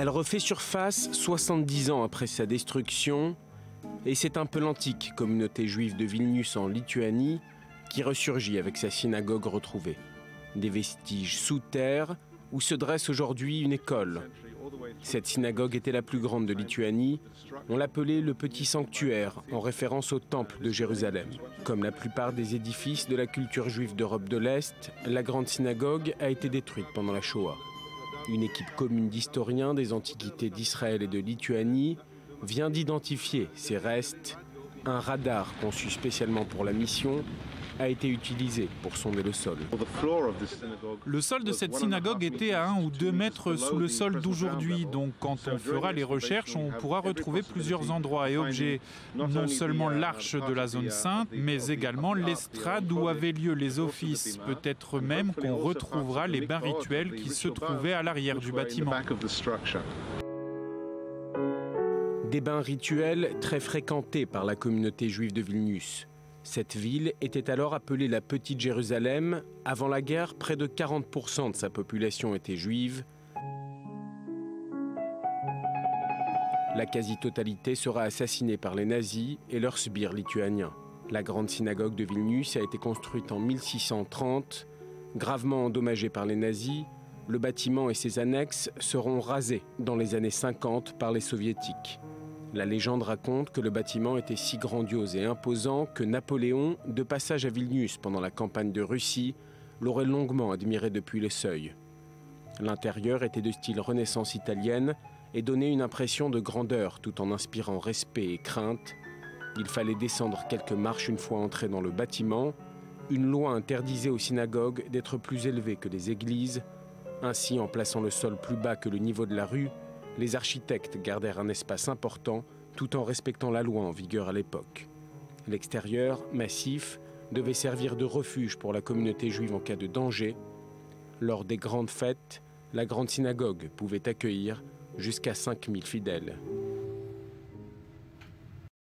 Elle refait surface 70 ans après sa destruction, et c'est un peu l'antique communauté juive de Vilnius en Lituanie qui ressurgit avec sa synagogue retrouvée. Des vestiges sous terre où se dresse aujourd'hui une école. Cette synagogue était la plus grande de Lituanie. On l'appelait le Petit Sanctuaire, en référence au Temple de Jérusalem. Comme la plupart des édifices de la culture juive d'Europe de l'Est, la grande synagogue a été détruite pendant la Shoah. Une équipe commune d'historiens des antiquités d'Israël et de Lituanie vient d'identifier ces restes. Un radar conçu spécialement pour la mission a été utilisé pour sonder le sol. Le sol de cette synagogue était à 1 ou 2 mètres sous le sol d'aujourd'hui. Donc quand on fera les recherches, on pourra retrouver plusieurs endroits et objets. Non seulement l'arche de la zone sainte, mais également l'estrade où avaient lieu les offices. Peut-être même qu'on retrouvera les bains rituels qui se trouvaient à l'arrière du bâtiment. Des bains rituels très fréquentés par la communauté juive de Vilnius. Cette ville était alors appelée la Petite Jérusalem. Avant la guerre, près de 40% de sa population était juive. La quasi-totalité sera assassinée par les nazis et leurs sbires lituaniens. La grande synagogue de Vilnius a été construite en 1630. Gravement endommagée par les nazis, le bâtiment et ses annexes seront rasés dans les années 50 par les soviétiques. La légende raconte que le bâtiment était si grandiose et imposant que Napoléon, de passage à Vilnius pendant la campagne de Russie, l'aurait longuement admiré depuis le seuil. L'intérieur était de style Renaissance italienne et donnait une impression de grandeur tout en inspirant respect et crainte. Il fallait descendre quelques marches une fois entré dans le bâtiment. Une loi interdisait aux synagogues d'être plus élevées que les églises. Ainsi, en plaçant le sol plus bas que le niveau de la rue, les architectes gardèrent un espace important tout en respectant la loi en vigueur à l'époque. L'extérieur, massif, devait servir de refuge pour la communauté juive en cas de danger. Lors des grandes fêtes, la grande synagogue pouvait accueillir jusqu'à 5000 fidèles.